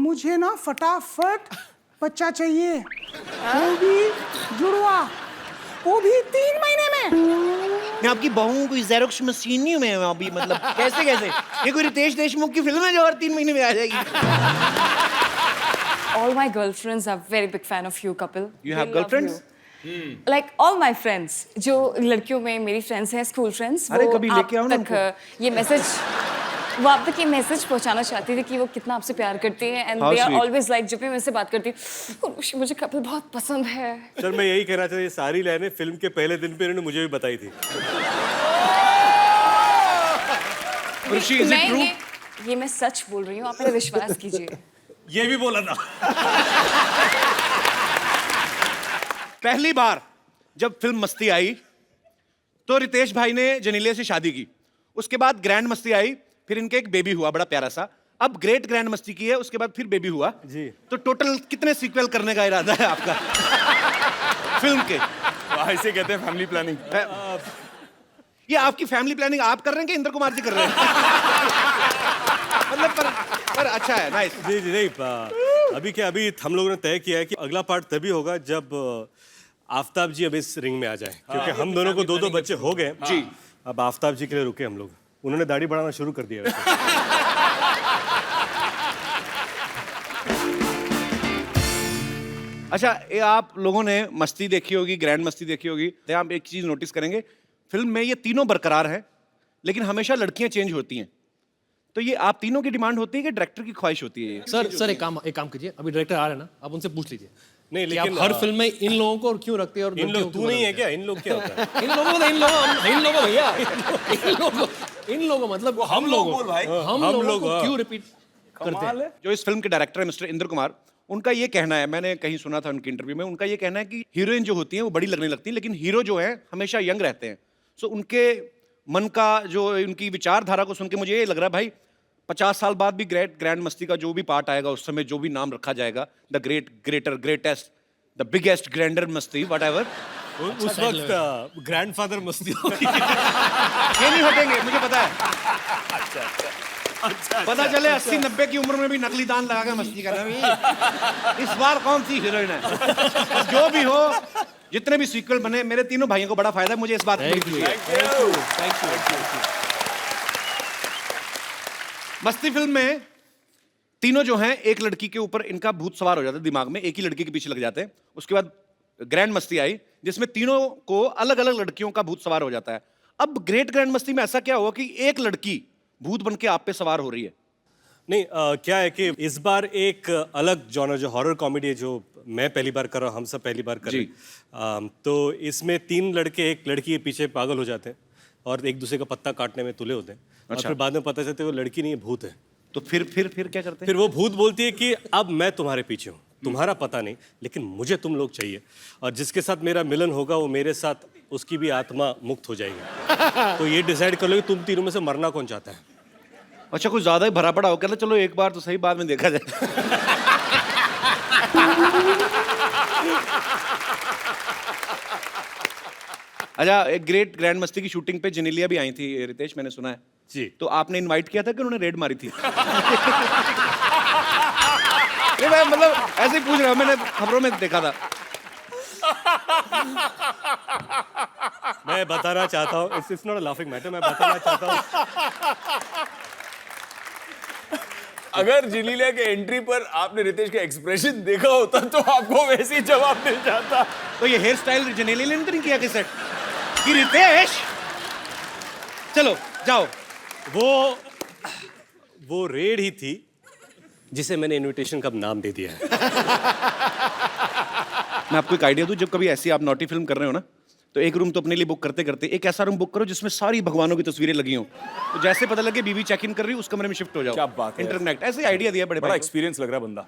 मुझे ना फटाफट बच्चा चाहिए, वो भी जुड़वा, वो भी 3 महीने में। मैं आपकी बहू कोई जेरोक्स मशीन नहीं हूं मैं अभी, मतलब कैसे कैसे ये कोई रितेश देशमुख की फिल्म है जो और 3 महीने में आ जाएगी। All my girlfriends are very big fan of you, couple. You have They love girlfriends? you. Like all my friends, जो लड़कियों में मेरी friends हैं, school friends, अरे वो कभी लेके आओ आप ना तक ये मैसेज, वो आप तक ये मैसेज पहुंचाना चाहती थी कि वो कितना आपसे प्यार करती है, and How they are sweet. always like जब भी मैं उनसे बात करती हूँ, "उर्वशी, मुझे कपिल बहुत पसंद है। सर मैं यही कहना चाहता हूँ, ये सारी लाइनें फिल्म के पहले दिन पे इन्होंने मुझे भी बताई थी। Urshi, is it true? ये मैं सच बोल रही हूँ, आप मेरा विश्वास कीजिए। ये भी बोला था। पहली बार जब फिल्म मस्ती आई तो रितेश भाई ने जेनेलिया से शादी की, उसके बाद ग्रैंड मस्ती आई, फिर इनके एक बेबी हुआ बड़ा प्यारा सा, अब ग्रेट ग्रैंड मस्ती की है, उसके बाद फिर बेबी हुआ जी। तो टोटल कितने सीक्वल करने का इरादा है आपका फिल्म के? ऐसे कहते हैं फैमिली प्लानिंग। ये आपकी फैमिली प्लानिंग आप कर रहे हैं कि इंद्र कुमार जी कर रहे हैं? मतलब पर अच्छा है, नाइस। जी जी नहीं, अभी क्या, अभी हम लोगों ने तय किया है कि अगला पार्ट तभी होगा जब आफताब जी अब इस रिंग में आ जाएं, क्योंकि हम दोनों को 2-2 बच्चे हो गए जी। अब आफताब जी के लिए रुके हम लोग, उन्होंने दाढ़ी बढ़ाना शुरू कर दिया वैसे। अच्छा, ये आप लोगों ने मस्ती देखी होगी, ग्रैंड मस्ती देखी होगी, तो आप एक चीज नोटिस करेंगे, फिल्म में ये तीनों बरकरार हैं, लेकिन हमेशा लड़कियां चेंज होती हैं। तो ये आप तीनों की डिमांड होती है कि डायरेक्टर की ख्वाहिश होती है? सर एक काम कीजिए, अभी डायरेक्टर आ रहे हैं ना, आप उनसे पूछ लीजिए नहीं कि लेकिन आप हर फिल्म में इन लोगों को क्यों रखते हैं और इन लोग, तू नहीं है क्या? इन लोग क्या होता है? इन लोगों भैया, इन लोगों मतलब हम लोग बोल भाई। हम लोगों को क्यों रिपीट करते हैं? जो इस फिल्म के डायरेक्टर है मिस्टर इंद्र कुमार, उनका ये कहना है, मैंने कहीं सुना था उनके इंटरव्यू में, उनका ये कहना है कि हीरोइन जो होती है वो बड़ी लगने लगती है, लेकिन हीरो जो है हमेशा यंग रहते हैं। सो उनके मन का जो, उनकी विचारधारा को सुन के मुझे ये लग रहा है भाई 50 साल बाद भी ग्रैंड मस्ती का जो भी पार्ट आएगा, उस समय जो भी नाम रखा जाएगा, the great, greater, greatest, the biggest, grander मस्ती, व्हाटएवर, उस वक्त ग्रैंडफादर मस्ती होगी। ये नहीं हटेंगे, मुझे पता है। पता चले 80-90 की उम्र में भी नकली दांत लगा के मस्ती कर रहे हैं। इस बार कौन सी हीरोइन है? जो भी हो, जितने भी सीक्वल बने, मेरे तीनों भाइयों को बड़ा फायदा है, मुझे इस बात की बड़ी खुशी है। मस्ती फिल्म में तीनों जो हैं, एक लड़की के ऊपर इनका भूत सवार हो जाता है दिमाग में, एक ही लड़की के पीछे लग जाते हैं। उसके बाद ग्रैंड मस्ती आई, जिसमें तीनों को अलग अलग लड़कियों का भूत सवार हो जाता है। अब ग्रेट ग्रैंड मस्ती में ऐसा क्या हुआ कि एक लड़की भूत बन के आप पे सवार हो रही है? नहीं, क्या है कि इस बार एक अलग जॉनर, जो हॉरर कॉमेडी है, जो मैं पहली बार कर रहा हूँ, हम सब पहली बार कर रहे हैं, तो इसमें 3 लड़के एक लड़की के पीछे पागल हो जाते हैं और एक दूसरे का पत्ता काटने में तुले होते हैं। और फिर बाद में पता चलता है वो लड़की नहीं है, भूत है। तो फिर क्या करते हैं? फिर वो भूत बोलती है कि अब मैं तुम्हारे पीछे हूँ, तुम्हारा पता नहीं, लेकिन मुझे तुम लोग चाहिए, और जिसके साथ मेरा मिलन होगा वो मेरे साथ, उसकी भी आत्मा मुक्त हो जाएगी। तो ये डिसाइड कर लो कि तुम तीनों में से मरना कौन चाहता है। अच्छा, कुछ ज्यादा ही भरा पड़ा हो, कहते चलो एक बार तो सही, बाद में देखा जाए। अच्छा, एक ग्रेट ग्रैंड मस्ती की शूटिंग पे जेनेलिया भी आई थी रितेश, मैंने सुना है जी। तो आपने इनवाइट किया था कि उन्होंने रेड मारी थी? नहीं मैं मतलब ऐसे ही पूछ रहा हूं, मैंने खबरों में देखा था। मैं बताना चाहता हूँ, it's not a laughing matter, मैं बताना चाहता हूँ, अगर जेनेलिया के एंट्री पर आपने रितेश का एक्सप्रेशन देखा होता तो आपको वैसे ही जवाब मिल जाता। तो ये हेयर स्टाइल जेनेलिया ने नहीं किया कि सेट कि रितेश चलो जाओ? वो रेड ही थी जिसे मैंने इनविटेशन का नाम दे दिया है। मैं आपको एक आइडिया दूं, जब कभी ऐसी आप नॉटी फिल्म कर रहे हो ना, तो एक रूम तो अपने लिए बुक करते करते एक ऐसा रूम बुक करो जिसमें सारी भगवानों की तस्वीरें लगी हों, तो जैसे पता लगे बीवी चेक इन कर रही है, उस कमरे में शिफ्ट हो जाओ। क्या बात है, इंटरनेट ऐसे आइडिया दिया बड़े बड़ा भाई। एक्सपीरियंस लग रहा है बंदा।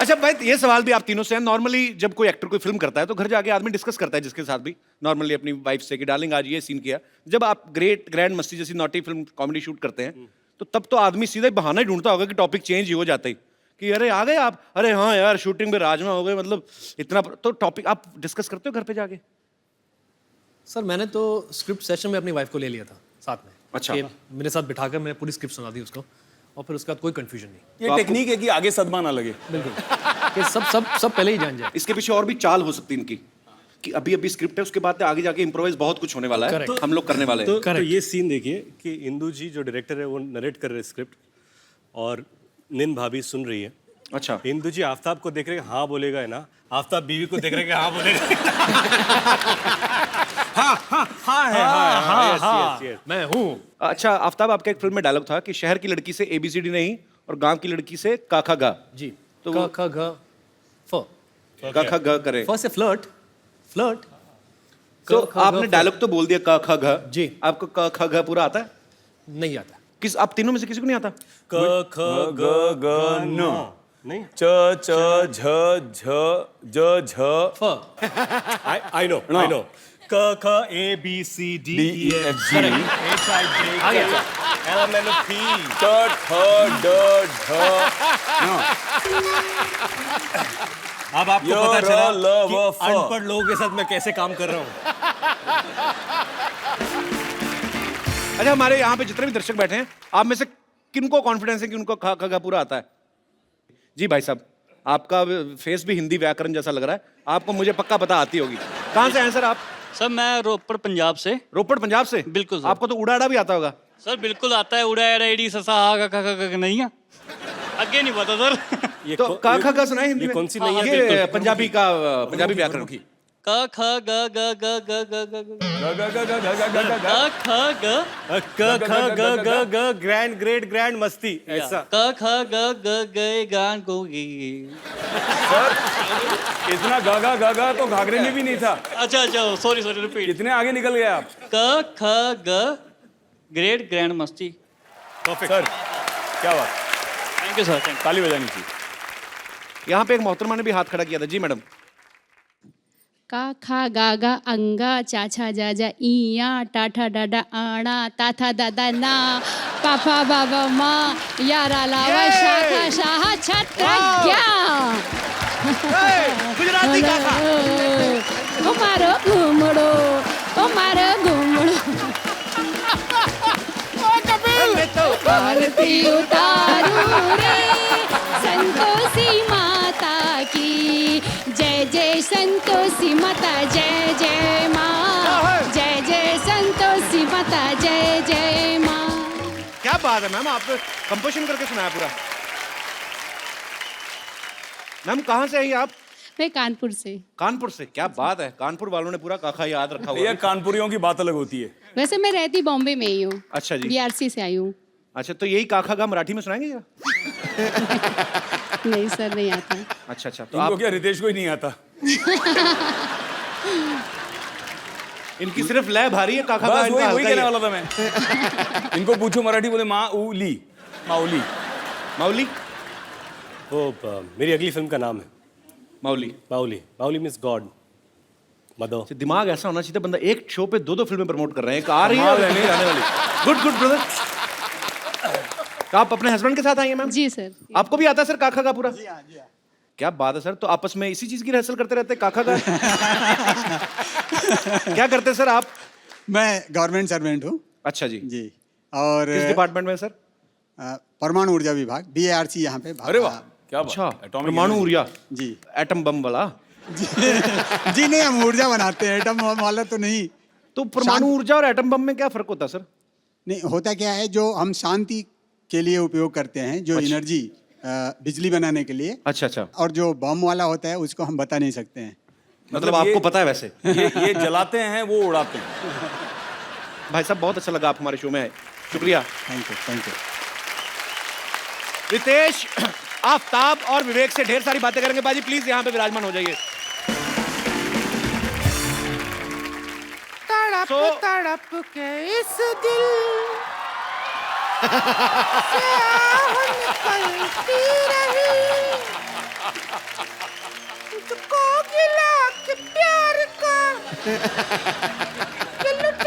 अच्छा भाई, ये सवाल भी आप तीनों से है। नॉर्मली जब कोई एक्टर कोई फिल्म करता है तो घर जाके आदमी डिस्कस करता है जिसके साथ भी, नॉर्मली अपनी वाइफ से कि डार्लिंग आज ये सीन किया। जब आप ग्रेट ग्रैंड मस्ती जैसी नॉटी फिल्म कॉमेडी शूट करते हैं तो तब तो आदमी सीधा बहाना ही ढूंढता होगा कि टॉपिक चेंज ही हो जाता ही कि अरे आ गए आप, अरे हाँ यार शूटिंग में राजमा हो गए, मतलब इतना। तो टॉपिक आप डिस्कस करते हो घर पे जाके? सर मैंने तो स्क्रिप्ट सेशन में अपनी वाइफ को ले लिया था साथ में। अच्छा। कि मेरे साथ बिठाकर मैंने पूरी स्क्रिप्ट सुना दी उसको और फिर उसके बाद कोई कंफ्यूजन नहीं। ये टेक्निक है कि आगे सदमा ना लगे। बिल्कुल कि सब पहले ही जान जाए। इसके पीछे और भी चाल हो सकती है इनकी कि अभी अभी स्क्रिप्ट है, उसके बाद आगे जाके इम्प्रोवाइज बहुत कुछ होने वाला है। Correct. हम लोग करने वाले हैं। तो ये सीन देखिए कि इंदू जी जो डायरेक्टर है वो नरेट कर रहे हैं स्क्रिप्ट और निन भाभी सुन रही है। अच्छा, इंदू जी आफ्ताब को देख रहे हैं, हाँ बोलेगा है ना, आफ्ताब बीवी को देख रहे हैं कि हाँ बोलेगा। हाँ मैं हूँ। अच्छा आफ्ताब, आपका एक फिल्म में डायलॉग था कि शहर की लड़की से ABCD नहीं और गांव की लड़की से का खा गा। जी तो क ख घ फ का खा गा करे। फ से फ्लर्ट तो आपने डायलॉग तो बोल दिया का खा गा। जी। आपको का खा गा पूरा आता है? नहीं आता। किस आप तीनों में से किसी को नहीं आता? क ख ग ग न नहीं, च च झ झ ज झ फ आई नो क ख ABCD D E F G HIJ LMNOP ट ठ ड ढ अब आपको य, पता र, चला ल, कि व, फ। अनपढ़ लोगों के साथ मैं कैसे काम कर रहा हूँ। अच्छा, हमारे यहाँ पे जितने भी दर्शक बैठे हैं, आप में से किनको कॉन्फिडेंस है कि उनको खा खा पूरा आता है? जी भाई साहब, आपका फेस भी हिंदी व्याकरण जैसा लग रहा है, आपको मुझे पक्का पता आती होगी। कहाँ से हैं सर आप? सर मैं रोपड़ पंजाब से। रोपड़ पंजाब से? बिल्कुल सर। आपको तो उड़ाड़ा भी आता होगा। सर बिल्कुल आता है, उड़ा एडी ससा हा का नहीं है, आगे नहीं पता सर। तो का खा सुना है हिंदी ये में? कौन सी नहीं है? ये बिल्कुल। पंजाबी व्याकरण की। क ख ग ग ग ग ग ग ग क ख ग ग्रैंड ग्रेट ग्रैंड मस्ती ऐसा। क ख ग ग गए गान को इतना गागा तो घाघरे में भी नहीं था। अच्छा सॉरी रिपीट। इतने आगे निकल गए आप। क ख ग ग्रेट ग्रैंड मस्ती। परफेक्ट सर, क्या बात। थैंक यू सर, थैंक ताली बजानी चाहिए। यहाँ पे एक मोहतरमा ने भी हाथ खड़ा किया था। जी मैडम। का खा गा गा अंगा चाचा जाजा इया टाठा डाडा आना ताथा दादा ना पापा बाबा माँ यारा लावा शाखा शाह छत्रज्ञा गुजराती काका। घुमारो घुमड़ो आरती उतारू रे संतोषी माता की जय जय संतोषी माता जय जय माँ जय जय संतोषी माता जय जय माँ। क्या बात है मैम, आपने कंपोजिशन करके सुनाया पूरा। मैम कहाँ से आई आप? मैं कानपुर से। कानपुर से? क्या बात है, कानपुर वालों ने पूरा काका याद रखा हुआ ये है। कानपुरियों की बात अलग होती है। वैसे मैं रहती बॉम्बे में ही हूँ। अच्छा जी। BRC से आई हूँ। अच्छा, तो यही काका गा मराठी में सुनाएंगे क्या? नहीं सर, नहीं आता। अच्छा, तो इनको आप क्या रितेश को ही नहीं आता? इनकी सिर्फ लय भारी है, काका गा बस इनका वही हल्का ही कहने है। वाला था मैं। इनको पूछो मराठी, बोले माऊली। माउली। वो मेरी अगली फिल्म का नाम है Mauli. Mauli means God mother. दिमाग ऐसा होना चाहिए, बंदा एक शो पे दो फिल्में प्रमोट कर रहे हैं, एक आ रही है और नहीं आने वाली। Good brother. तो आप अपने हस्बैंड के साथ आई हैं मैम? जी सर। आपको भी आता है सर काका का पूरा? क्या बात है सर, तो आपस में इसी चीज की रिहर्सल करते रहते हैं काका का? क्या करते हैं सर आप? मैं गवर्नमेंट सर्वेंट हूँ अच्छा जी। जी। और किस डिपार्टमेंट में सर? परमाणु ऊर्जा विभाग BARC यहाँ पे। अरे वाह, क्या बात। अच्छा, Atomic परमाणु energy। ऊर्जा। जी एटम बम वाला? जी नहीं, हम ऊर्जा बनाते हैं, एटम वाला तो नहीं। तो परमाणु ऊर्जा और एटम बम में क्या फर्क होता है सर? नहीं, होता क्या है, जो हम शांति के लिए उपयोग करते हैं, जो एनर्जी बिजली बनाने के लिए। अच्छा। और जो बम वाला होता है उसको हम बता नहीं सकते हैं। मतलब आपको पता है वैसे? ये जलाते हैं, वो उड़ाते हैं। भाई साहब बहुत अच्छा लगा आप हमारे शो में आए, शुक्रिया। Thank you. रितेश, आफ्ताब और विवेक से ढेर सारी बातें करेंगे। बाजी प्लीज यहाँ पे विराजमान हो जाइए। तड़प के इस दिल से आह निकलती रही, तुझको गिला के प्यार का कि लुट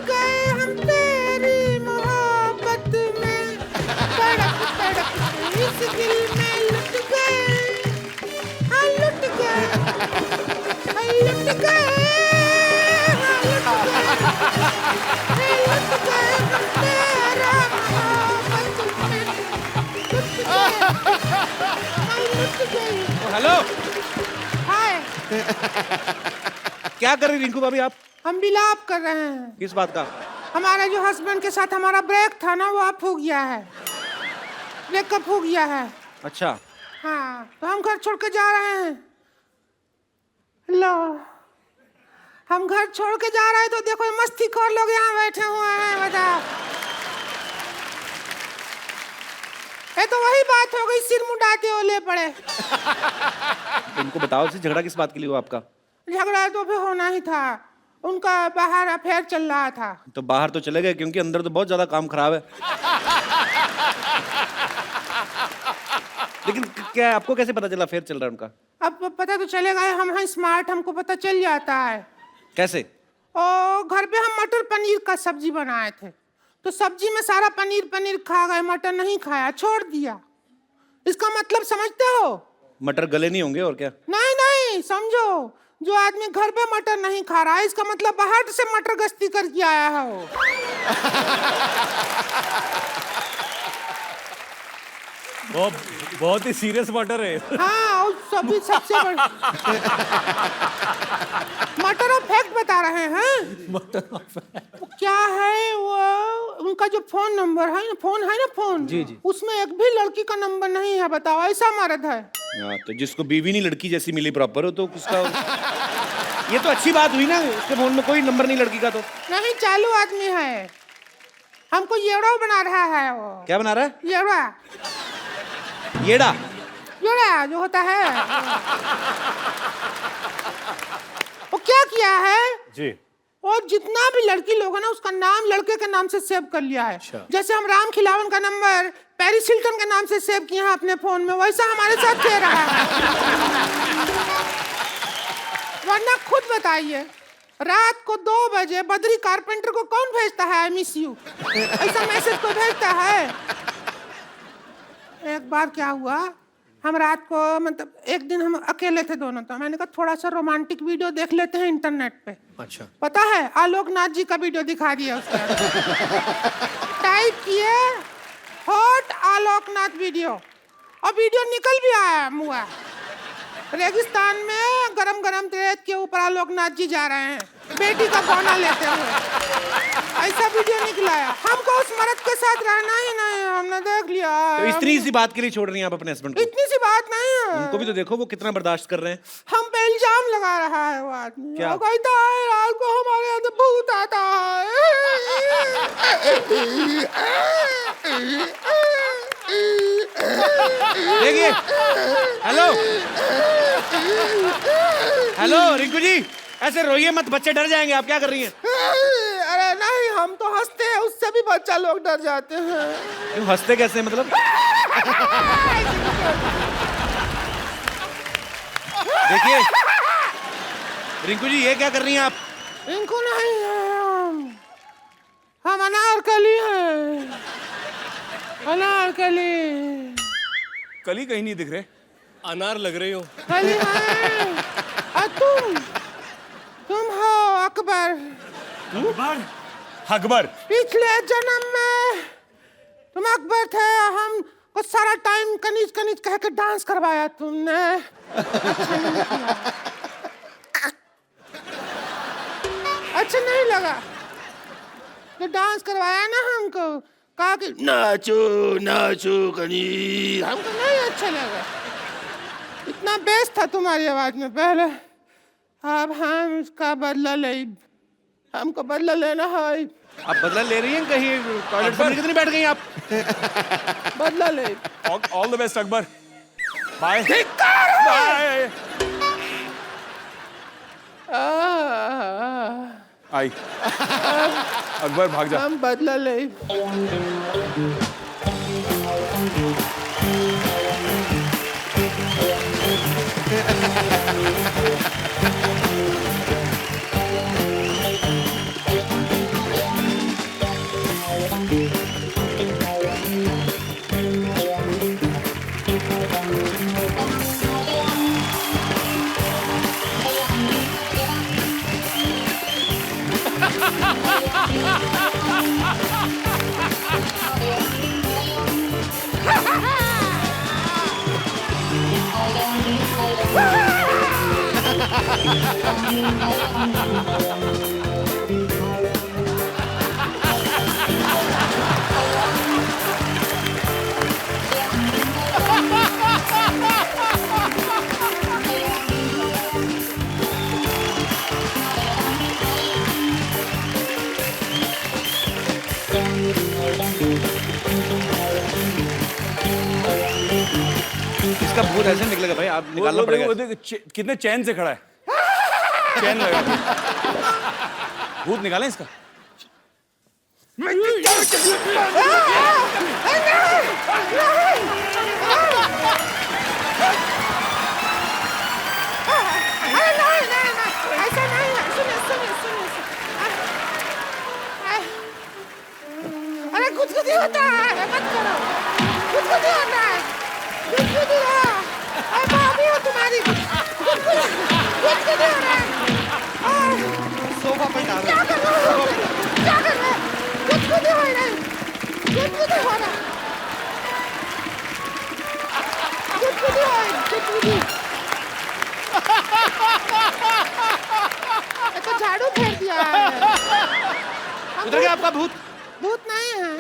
गए हम तेरी मोहब्बत में। तड़प के इस दिल में लुट गए, हाँ लुट गए, हाँ लुट गए हेलो, हाय, क्या कर रही रिंकू भाभी आप? हम विलाप कर रहे हैं। किस बात का? हमारे जो हस्बैंड के साथ हमारा ब्रेक था ना, वो अब हो गया है, ब्रेकअप हो गया है। अच्छा, हाँ, तो हम घर छोड़ के जा रहे हैं। लो, हम घर छोड़ के जा रहे हैं तो देखो ये मस्तीखोर लोग यहाँ बैठे हुए हैं। बताओ, ये तो वही बात हो गई, सिर मुंडाते ओले पड़े। इनको बताओ से झगड़ा किस बात के लिए हुआ आपका? झगड़ा तो फिर होना ही था, उनका बाहर अफेयर चल रहा था। तो बाहर तो चले गए, क्योंकि अंदर तो बहुत ज्यादा काम खराब है। लेकिन क्या आपको कैसे पता चला अफेयर चल रहा है उनका? अब पता तो चलेगा, हम हैं स्मार्ट, हमको पता चल जाता है। कैसे? और घर पे हम मटर पनीर का सब्जी बनाए थे, तो सब्जी में सारा पनीर पनीर खा गए, मटर नहीं खाया, छोड़ दिया। इसका मतलब समझते हो? मटर गले नहीं होंगे और क्या? नहीं नहीं, समझो, जो आदमी घर पे मटर नहीं खा रहा है, इसका मतलब बाहर से मटर गश्ती करके आया है वो। बहुत ही सीरियस मैटर है। हाँ, और सभी सबसे बड़ा मटर ऑफ फैक्ट बता रहे हैं। क्या है वो, उनका जो फोन नंबर है ना, फोन जी, जी। उसमें एक भी लड़की का नंबर नहीं है। बताओ, ऐसा मर्द है। तो जिसको बीवी नहीं लड़की जैसी मिली प्रॉपर हो तो उसका ये तो अच्छी बात हुई ना, उसके फोन में कोई नंबर नहीं लड़की का। तो नहीं, चालू आदमी है, हमको येड़ा बना रहा है वो। क्या बना रहा है? येड़ा, येड़ा? येड़ा जो होता है वो क्या किया है जी, और जितना भी लड़की लोग है ना, उसका नाम लड़के के नाम से सेव कर लिया है। अच्छा। जैसे हम राम खिलावन का नंबर पेरिस हिल्टन के नाम से सेव किए हैं अपने फोन में, वैसा हमारे साथ कह रहा है। वरना खुद बताइए, रात को 2 बजे बद्री कारपेंटर को कौन भेजता है आई मिस यू, ऐसा मैसेज को भेजता है? एक बार क्या हुआ, हम रात को, मतलब एक दिन हम अकेले थे दोनों, तो मैंने कहा थोड़ा सा रोमांटिक वीडियो देख लेते हैं इंटरनेट पे। अच्छा, पता है, आलोकनाथ जी का वीडियो दिखा दिया उसका। टाइप किए हॉट आलोकनाथ वीडियो, और वीडियो निकल भी आया मुआ। रेगिस्तान में गरम गरम रेत के ऊपर आलोकनाथ जी जा रहे हैं, बेटी का गौना लेते हुए। ऐसा वीडियो निकला है। हमको उस मर्द के साथ रहना ही नहीं है, हमने देख लिया। तो इतनी सी बात के लिए छोड़ रही हैं आप अपने हस्बैंड को? इतनी सी बात नहीं है। उनको भी तो देखो, वो कितना बर्दाश्त कर रहे हैं। हम पे इल्जाम लगा रहा है वो आदमी। क्या? वो कहता है रात को हमारे अंदर भूत आता है। देखिए, हेलो हेलो रिंकू जी, ऐसे रोइए मत, बच्चे डर जाएंगे। आप क्या कर रही हैं? अरे नहीं, हम तो हंसते हैं, उससे भी बच्चा लोग डर जाते हैं। क्यों हंसते कैसे हैं, मतलब? देखिए रिंकू जी, ये क्या कर रही हैं आप? रिंकू नहीं है, हम अनारकली हैं, अनारकली। कली कहीं नहीं दिख रहे। अनार लग रही हो। कली है। और तुम हो अकबर। अकबर? अकबर? पिछले जन्म में तुम अकबर थे, हम को सारा टाइम कनीज कनीज कह के डांस करवाया तुमने। अच्छा नहीं लगा तो डांस करवाया ना हमको, कहा कि नाचो नाचो कनीज, हमको नहीं अच्छा लगा। इतना बेस था तुम्हारी आवाज में पहले, अब हम इसका बदला ले, हमको बदला लेना है। आप बदला ले रही हैं? कहीं टॉयलेट में कितनी बैठ गई आप? बदला ले। All the best Akbar. Bye bye. आई अकबर, भाग जा। हम बदला ले। इसका भूत ऐसे निकलेगा भाई, आप निकालना पड़ेगा। वो देखो, कितने चैन से खड़ा है, चैन लगा के। भूत निकालें इसका। ऐसा नहीं है, सुनिए। अरे गुदगुदी होता है, मत करो। गुदगुदी होता है, गुदगुदी हो। अरे भाभी हो तुम्हारी, गुदगुदी हो रहा है। सोफा पे डाल क्या कर रहे हो? गुदगुदी हो रहा है, गुदगुदी हो रहा है, गुदगुदी हो रही, गुदगुदी। ये तो झाड़ू फेर दिया है। उधर गया आपका भूत। भूत नहीं है,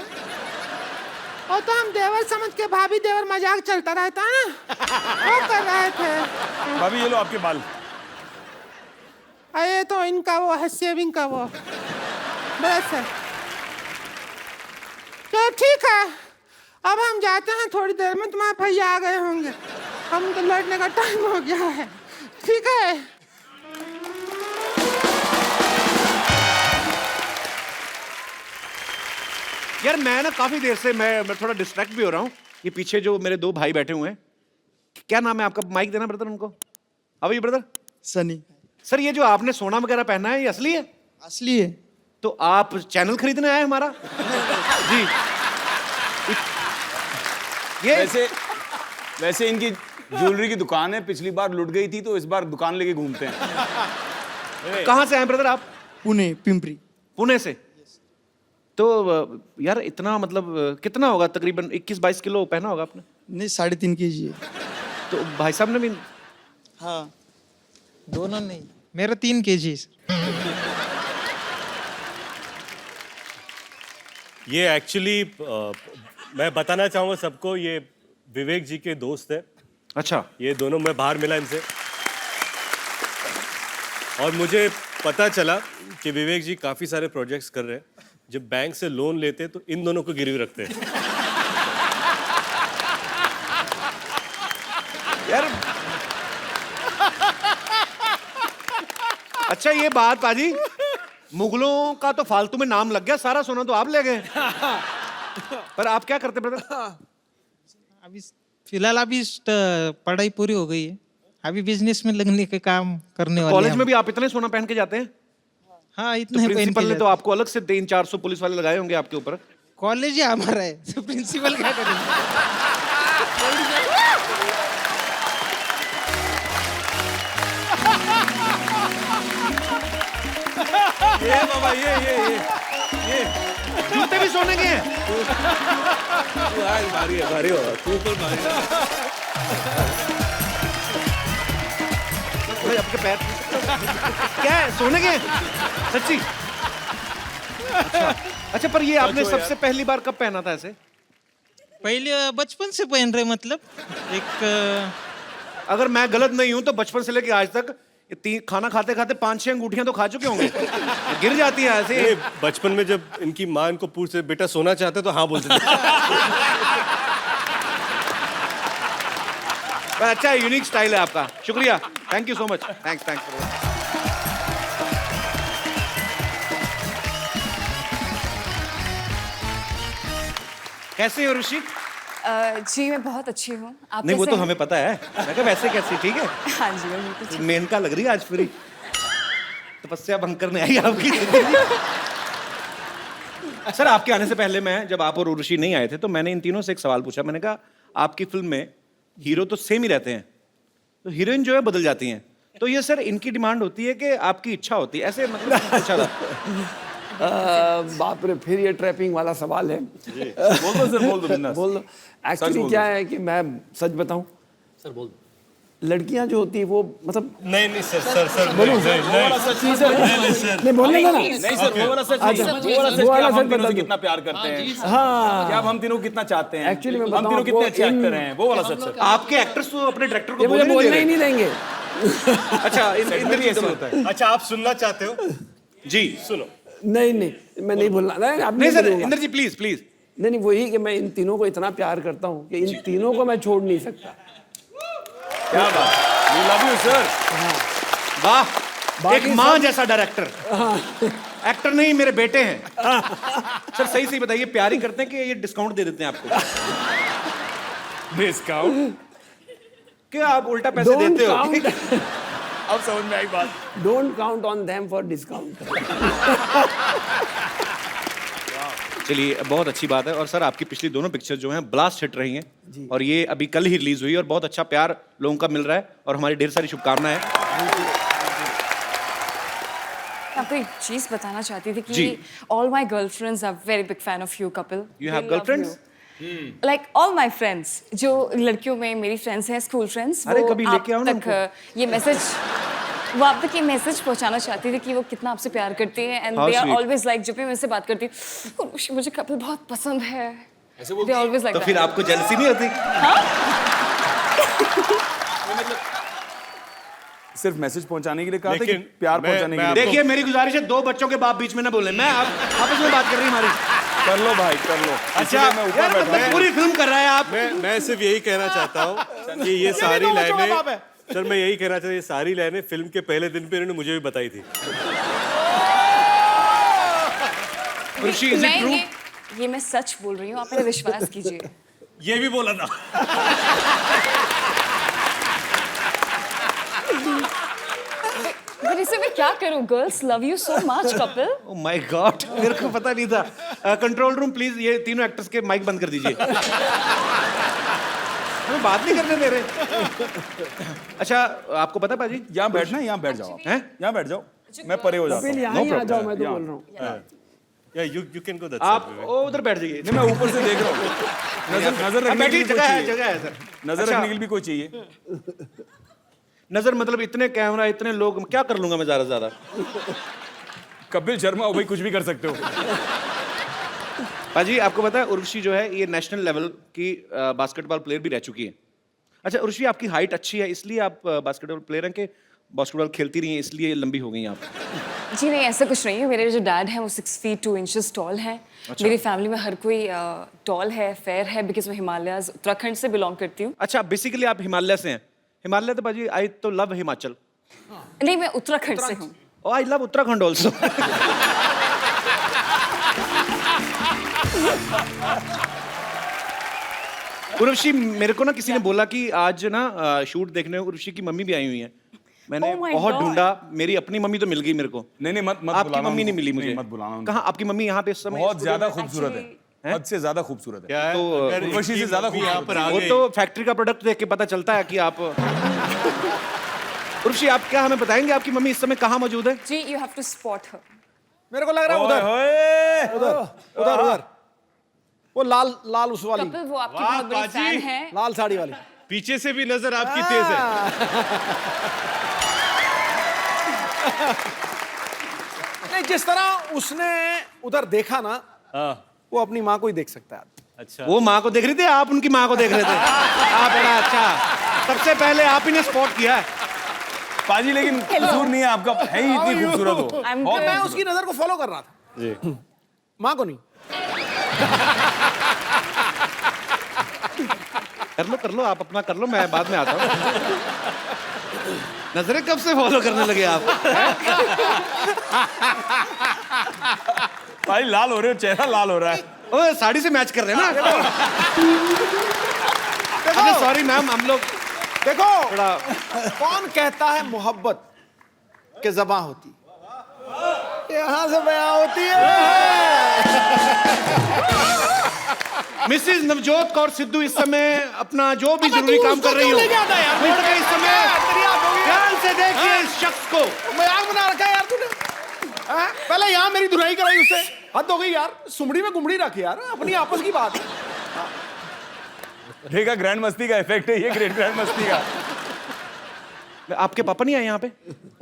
वो तो हम देवर समझ के भाभी देवर मजाक चलता रहता है ना, वो कर रहे थे। भाभी ये लो आपके बाल। अरे तो इनका वो है शेविंग का वो ब्रश है। तो ठीक है, अब हम जाते हैं, थोड़ी देर में तुम्हारे भैया आ गए होंगे, हम तो लौटने का टाइम हो गया है। ठीक है। यार मैं ना काफी देर से मैं थोड़ा डिस्ट्रैक्ट भी हो रहा हूँ। ये पीछे जो मेरे दो भाई बैठे हुए हैं, क्या नाम है आपका? माइक देना ब्रदर उनको। अब ये ब्रदर सनी। सर, ये जो आपने सोना वगैरह पहना है, ये असली है? असली है। तो आप चैनल खरीदने आए हमारा? जी। ये वैसे इनकी ज्वेलरी की दुकान है, पिछली बार लुट गई थी तो इस बार दुकान लेके घूमते हैं। कहाँ से आए ब्रदर आप? पुणे, पिंपरी। पुणे से। तो यार इतना मतलब कितना होगा तकरीबन? 21-22 किलो पहना होगा आपने? नहीं, 3.5 kg है। तो भाई साहब ने भी? हाँ, दोनों नहीं, मेरा 3 kg। ये एक्चुअली मैं बताना चाहूँगा सबको, ये विवेक जी के दोस्त है। अच्छा। ये दोनों, मैं बाहर मिला इनसे और मुझे पता चला कि विवेक जी काफ़ी सारे प्रोजेक्ट्स कर रहे हैं। जब बैंक से लोन लेते तो इन दोनों को गिरवी रखते हैं। यार अच्छा, ये बात पाजी, मुगलों का तो फालतू में नाम लग गया, सारा सोना तो आप ले गए। पर आप क्या करते ब्रदर? अभी फिलहाल पढ़ाई पूरी हो गई है, अभी बिजनेस में लगने के काम करने वाले हैं। कॉलेज में भी आप इतने सोना पहन के जाते हैं? हाँ, तो इतने प्रिंसिपल ने तो आपको अलग से 300-400 पुलिस वाले लगाए होंगे आपके ऊपर। कॉलेज ही हमारा है, तो प्रिंसिपल क्या करेंगे? ये बाबा, ये जूते भी सोने के हैं। भारी हो तू ऊपर भारी। भाई आपके पैर क्या है, सोने के हैं? सच्ची? अच्छा, पर ये आपने सबसे पहली बार कब पहना था ऐसे? पहले बचपन से पहन रहे, मतलब एक अगर मैं गलत नहीं हूं तो बचपन से लेके आज तक खाना खाते खाते 5-6 अंगूठियां तो खा चुके होंगे। गिर जाती है ऐसे। बचपन में जब इनकी माँ इनको पूछते बेटा सोना चाहते तो हाँ बोलते थे। अच्छा, यूनिक स्टाइल है आपका। शुक्रिया, thank you so much. Thanks. कैसे हो ऋषि? जी मैं बहुत अच्छी हूँ। आप नहीं, वो कैसे तो हैं? हमें पता है। मैं कहा वैसे कैसी? ठीक है। हाँ जी, मैं बिल्कुल ठीक। मेनका लग रही है आज पूरी। तपस्या भंग करने आई आपकी। सर, आपके आने से पहले मैं, जब आप और उर्वशी नहीं आए थे, तो मैंने इन तीनों से एक सवाल पूछा। मैंने कहा आपकी फिल्म में हीरो तो सेम ही रहते हैं, तो हीरोइन जो है बदल जाती हैं। तो ये सर इनकी डिमांड होती है कि आपकी इच्छा होती है, ऐसे मतलब पूछा था। बाप रे, फिर ये ट्रैपिंग वाला सवाल है। बोल दो सर, बोल दो बिंदास। बोल दो। एक्चुअली क्या है कि मैं सच बताऊं, सर बोल दो। लड़कियां जो होती है वो मतलब नहीं नहीं सर सर सर बोलो नहीं, सर, नहीं, वो वाला सच नहीं सर नहीं बोलने का ना नहीं सर वो वाला सच अच्छा, नहीं, वो वाला सच वो वाला कि आप हम सच तीनों बता से दो। कितना प्यार करते हैं, हाँ क्या आप हम तीनों को कितना चाहते हैं, Actually मैं हम बताऊं तीनों कितने आपको, अच्छे एक्टर हैं, वो वाला सच सर। आपके एक्टर्स तो अपने डायरेक्टर को ये मुझे बोलने बोलने नहीं ही दे नहीं देंगे रहे। अच्छा इंद्र जी ऐसे होता है। अच्छा आप सुनना चाहते हो जी सुनो। नहीं नहीं मैं नहीं बोलना नहीं आप नहीं सर बोलूंगा। इंद्र जी प्लीज प्लीज। नहीं नहीं वही कि मैं इन तीनों को इतना प्यार करता हूँ कि इन तीनों को मैं छोड़ नहीं सकता। क्या बात, वी लव यू सर। वाह एक माँ जैसा डायरेक्टर। एक्टर नहीं मेरे बेटे हैं। सर सही सही बताइए प्यार ही करते हैं कि ये डिस्काउंट दे देते हैं आपको? डिस्काउंट क्या आप उल्टा पैसे देते हो? अब समझ में आई बात। Don't count on them for discount. चलिए बहुत अच्छी बात है। और सर आपकी पिछली दोनों पिक्चर जो हैं ब्लास्ट हिट रही हैं और ये अभी कल ही रिलीज हुई और बहुत अच्छा प्यार लोगों का मिल रहा है और हमारी ढेर सारी शुभकामनाएं हैं। आपको एक चीज बताना चाहती थी जी। कि all my girlfriends are very big fan of you Kapil. You have girlfriends? Like all my friends, जो लड़कियों में मेरी फ्रेंड्स हैं, स्कूल फ्रेंड्स, अरे वो कभी आप लेके आओ ना तक ये मैसेज वो आप तक ये मैसेज पहुंचाना चाहती थी कि वो कितना आपसे प्यार करती है and How they are sweet. Always like, जब भी मैं उनसे बात करती हूँ मुझे कपिल बहुत पसंद है, दे ऑलवेज लाइक तो फिर आपको जेलसी नहीं होती? सिर्फ मैसेज पहुंचाने के लिए कहा था कि लेकिन प्यार मैं- पहुंचाने के मैं लिए? देखिए मेरी गुजारिश है दो बच्चों के बाप बीच में ना बोले। मैं आपस में बात कर रही हमारी। कर लो भाई कर लो। अच्छा इसीलिए मैं ऊपर यार बैठा मतलब हूं। पूरी फिल्म कर रहा है आप। मैं सिर्फ यही कहना चाहता हूँ कि ये सारी लाइनें सर मैं यही कहना चाहता हूँ ये सारी लाइनें फिल्म के पहले दिन पे इन्होंने मुझे भी बताई थी। ऋषि इज इट ट्रू? ये मैं सच बोल रही हूँ, आप मेरा विश्वास कीजिए। ये भी बोला था। पर इसे मैं क्या करूँ? Girls love you so much Kapil. Oh my God मेरे को पता नहीं था। कंट्रोल रूम प्लीज ये तीनों एक्टर्स के माइक बंद कर दीजिए। हमें बात नहीं करने दे रहे। अच्छा आपको पता पाजी यहाँ बैठना है, यहाँ बैठ जाओ आप। हैं? यहाँ बैठ जाओ, मैं परे हो जाता कपिल हूँ। यहाँ ही आ जाओ, मैं तो बोल रहा हूँ। या यू कैन गो दैट आप उधर बैठ जाइए। नहीं मैं ऊपर से देख रहा हूँ। नजर रखने के बैठिए लिए कोई जगह है चाहिए। जगह है सर। नजर अच्छा, रखने के लिए भी कोई चाहिए। नजर मतलब इतने कैमरा इतने लोग क्या कर लूंगा मैं ज्यादा से ज्यादा। कपिल शर्मा हो भाई, कुछ भी कर सकते हो। पाजी आपको पता है उर्वशी जो है ये नेशनल लेवल की बास्केटबॉल प्लेयर भी रह चुकी है। अच्छा उर्वशी आपकी हाइट अच्छी है इसलिए आप बास्केटबॉल प्लेयर हैं कि बास्केटबॉल खेलती रही हैं इसलिए लंबी हो गई आप? जी नहीं, ऐसा कुछ नहीं है। मेरे जो डैड हैं वो 6 feet 2 inches टॉल हैं। मेरी फैमिली में हर कोई टॉल है, फेयर है, बिकॉज मैं हिमालयाज उत्तराखंड से बिलोंग करती हूँ। अच्छा बेसिकली आप हिमालय से हैं। हिमालय तो बाजी आई तो लव हिमाचल। नहीं, मैं उत्तराखंड से हूँ। Oh, I love Uttarakhand also. Urvashi मेरे को ना किसी ने बोला कि आज ना शूट देखने उर्वशी की मम्मी भी आई हुई है। मैंने Oh my बहुत God. ढूंढा, मेरी अपनी मम्मी तो मिल गई मेरे को। नहीं नहीं मत आपकी बुलाना मम्मी नहीं उनको। मिली मुझे। नहीं, मत बुलाना उनको। कहाँ आपकी मम्मी यहाँ पे इस समय? बहुत ज्यादा खूबसूरत है, Actually- हद से ज्यादा खूबसूरत है। क्या है तो, अगर उर्वशी से इनकी ज्यादा मम्मी यहाँ पर आ वो गई तो फैक्ट्री का प्रोडक्ट देख के पता चलता है कि आप उर्वशी आप क्या हमें बताएंगे आपकी मम्मी इस समय कहाँ मौजूद है? जी, यू हैव टू स्पॉट हर। मेरे को लग रहा है ओए उधर होए। उधर उधर वो लाल लाल उस वाली कपिल वो आपकी वाह, बहुत बड़ी पाजी। फैन है। लाल साड़ी वाली। पीछे से भी नजर आपकी तेज है। नहीं जिस तरह उसने उधर देखा ना वो अपनी माँ को ही देख सकता है। अच्छा वो माँ को देख रही थी, आप उनकी माँ को देख रहे थे। आप बड़ा अच्छा, सबसे पहले आप ही ने स्पॉट किया है। पाजी लेकिन कसूर नहीं है आपका, है ही इतनी खूबसूरत हो। I'm बहुत good. मैं उसकी नजर को फॉलो कर रहा था, जी माँ को नहीं। कर लो आप अपना कर लो, मैं बाद में आता हूँ। नजरें कब से फॉलो करने लगे आप? भाई लाल हो रहे हो, चेहरा लाल हो रहा है। ओ साड़ी से मैच कर रहे हैं ना। अच्छा सॉरी मैम, हम लोग देखो थोड़ा कौन कहता है मोहब्बत के ज़बां होती, यहाँ से बयां होती है। मिसेज नवजोत कौर सिद्धू इस समय अपना जो भी जरूरी काम कर रही हो, छोड़ के इस समय ध्यान से देखिए इस शख्स को। मजाक बना रखा है यार तूने। हाँ? पहले यहाँ मेरी धुनाई कराई उससे, हद हो गई यार। सुमड़ी में गुमड़ी रख यार, अपनी आपस की बात है। देखा, ग्रैंड मस्ती का इफेक्ट है ये, ग्रेट ग्रैंड मस्ती का। आपके पापा नहीं आए यहाँ पे?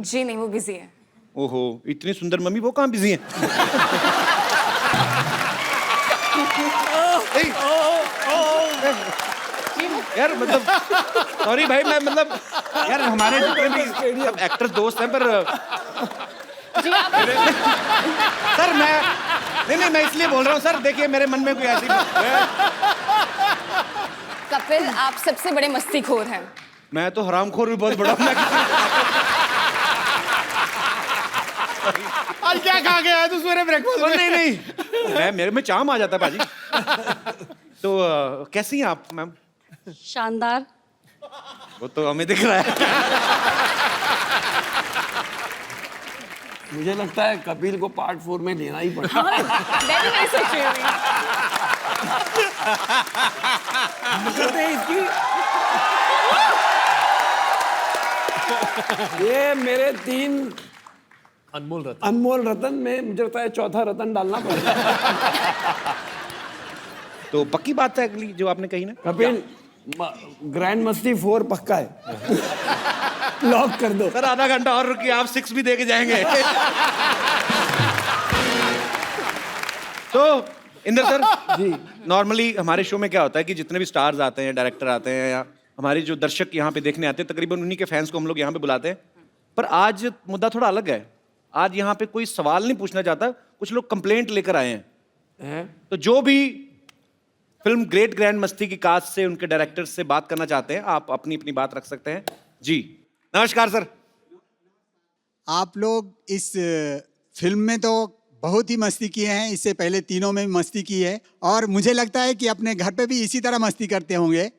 जी नहीं, वो बिजी है। ओहो, इतनी सुंदर मम्मी, वो कहाँ बिजी हैं? यार मतलब सॉरी भाई, मैं मतलब यार हमारे जितने भी सब एक्टर्स दोस्त हैं, पर सर नहीं मैं इसलिए बोल रहा हूँ सर, देखिए मेरे मन में कोई ऐसी कपिल, आप सबसे बड़े मस्तीखोर हैं। मैं तो हरामखोर भी बहुत बड़ा हूँ। आज क्या खा के आया तू सवेरे ब्रेकफास्ट में? नहीं मेरे में चाम आ जाता है भाजी। तो कैसी हैं आप मैम? शानदार। वो तो हमें दिख रहा है। मुझे लगता है कपिल को पार्ट 4 में लेना ही पड़ेगा। मैं भी नहीं सोच रही हूँ। ये मेरे 3 अनमोल रतन में मुझे लगता है चौथा रतन डालना पड़ेगा। तो पक्की बात है अगली जो आपने कही ना कपिल, ग्रैंड मस्ती 4 पक्का है। लॉक कर दो सर। आधा घंटा और रुकिए, आप 6 भी दे के जाएंगे। तो इंदर सर जी, नॉर्मली हमारे शो में क्या होता है कि जितने भी स्टार्स आते हैं, डायरेक्टर आते हैं, या हमारे जो दर्शक यहाँ पे देखने आते हैं, तकरीबन उन्हीं के फैंस को हम लोग यहाँ पे बुलाते हैं। पर आज मुद्दा थोड़ा अलग है। आज यहाँ पे कोई सवाल नहीं पूछना चाहता, कुछ लोग कंप्लेंट लेकर आए हैं। तो जो भी फिल्म ग्रेट ग्रैंड मस्ती की कास्ट से, उनके डायरेक्टर से बात करना चाहते हैं, आप अपनी अपनी बात रख सकते हैं। जी नमस्कार सर। आप लोग इस फिल्म में तो बहुत ही मस्ती किए हैं, इससे पहले तीनों में भी मस्ती की है, और मुझे लगता है कि अपने घर पे भी इसी तरह मस्ती करते होंगे।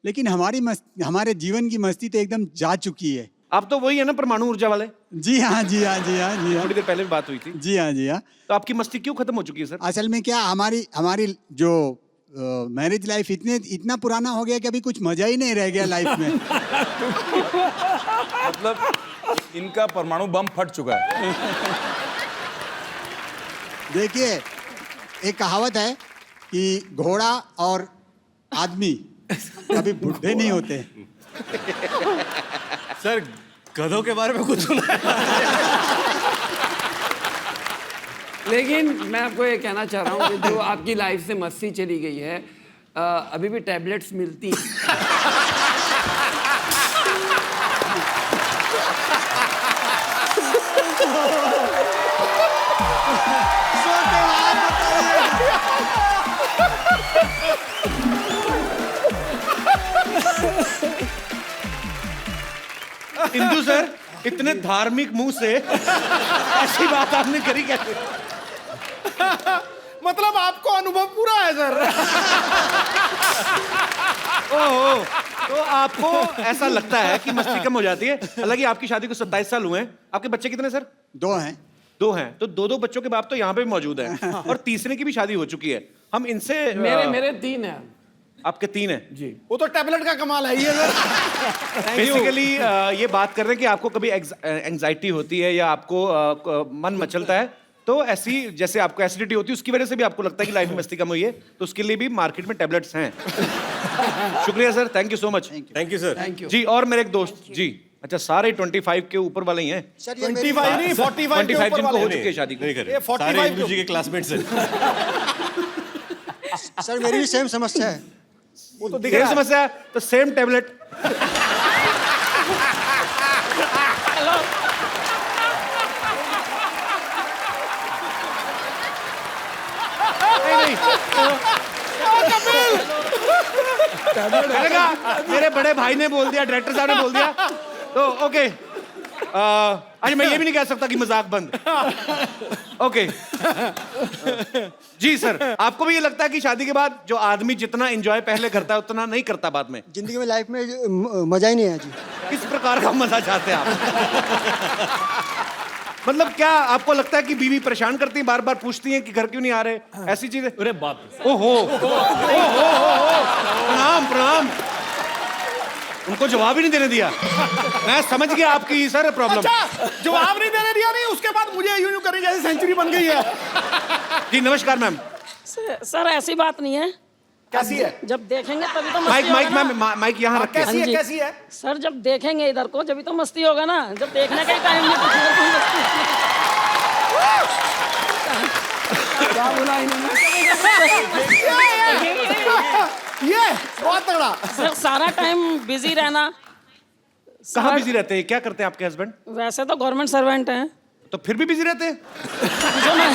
लेकिन हमारे जीवन की मस्ती तो एकदम जा चुकी है। आप तो वही है ना, परमाणु ऊर्जा वाले? जी हाँ, जी हाँ, जी हाँ, जी हाँ। थोड़ी देर पहले भी बात हुई थी। जी हाँ, जी हाँ। तो आपकी मस्ती क्यों खत्म हो चुकी है सर? असल में क्या, हमारी जो मैरिज लाइफ इतना पुराना हो गया कि अभी कुछ मजा ही नहीं रह गया लाइफ में। मतलब इनका परमाणु बम फट चुका है। देखिए, एक कहावत है कि घोड़ा और आदमी कभी बूढ़े नहीं होते। सर, गधों के बारे में कुछ सुना है? लेकिन मैं आपको ये कहना चाह रहा हूँ कि जो आपकी लाइफ से मस्ती चली गई है, अभी भी टैबलेट्स मिलती हैं। इंदु सर, इतने धार्मिक मुंह से ऐसी बात आपने करी कैसे? मतलब आपको अनुभव पूरा है सर। ओहो, तो आपको ऐसा लगता है कि मस्ती कम हो जाती है। हालांकि आपकी शादी को 27 साल हुए हैं। आपके बच्चे कितने सर? 2 हैं। 2 हैं। तो 2 बच्चों के बाप तो यहाँ पे भी मौजूद हैं, और तीसरे की भी शादी हो चुकी है। हम इनसे मेरे 3 हैं। आपके 3 हैं जी। वो तो टैबलेट का कमाल है ये सर। बेसिकली ये बात कर रहे हैं कि आपको कभी एंजाइटी होती है या आपको मन मचलता है, तो ऐसी जैसे आपको एसिडिटी होती है, उसकी वजह से भी आपको लगता है कि लाइफ में मस्ती कम हुई है, तो उसके लिए भी मार्केट में टैबलेट्स हैं। शुक्रिया sir, thank you so much. Thank you sir. Thank you ji. और मेरे एक दोस्त जी, अच्छा सारे 25 के ऊपर वाले ही हैं? 25 नहीं, 45 के ऊपर जिनको हो वाले। चुकी है शादी। नहीं करे, ये 45 सारे इंदु जी के क्लासमेट्स हैं। सर, मेरी भी सेम समस्या है। वो तो दिख सेम रहा है। समस्या है, तो सेम टैबलेट। मैंने कहा मेरे बड़े भाई ने बोल दिया, डायरेक्टर साहब ने बोल दिया, तो ओके। आज मैं ये भी नहीं कह सकता कि मजाक बंद। ओके। जी सर, आपको भी ये लगता है कि शादी के बाद जो आदमी जितना एंजॉय पहले करता है उतना नहीं करता बाद में? जिंदगी में, लाइफ में मजा ही नहीं है जी। किस प्रकार का मजा चाहते हैं आप? मतलब क्या आपको लगता है कि बीवी परेशान करती है, बार बार पूछती है कि घर क्यों नहीं आ रहे, ऐसी चीजें? अरे बाप रे। ओहो, प्रणाम प्रणाम। उनको जवाब ही नहीं देने दिया। मैं समझ गया आपकी सर प्रॉब्लम। अच्छा, जवाब नहीं देने दिया नहीं, उसके बाद मुझे यूं करी जैसे सेंचुरी बन गई है। जी नमस्कार मैम। सर ऐसी बात नहीं है, कैसी है? जब देखेंगे तभी तो माइक मस्ती माइक होगा ना। मैम माइक यहाँ रख के। कैसी है? हाँ जी। कैसी है? सर जब देखेंगे इधर को जब तो मस्ती होगा ना, जब देखने का ही टाइम नहीं तो फिर कोई मस्ती। क्या बोला इन्होंने? ये बहुत तगड़ा। सर सारा टाइम बिजी रहना। कहाँ बिजी रहते हैं? क्या करते हैं आपके हस्बैंड? वैसे तो गवर्नमेंट सर्वेंट हैं। तो फिर भी बिजी रहते हैं? जो मैं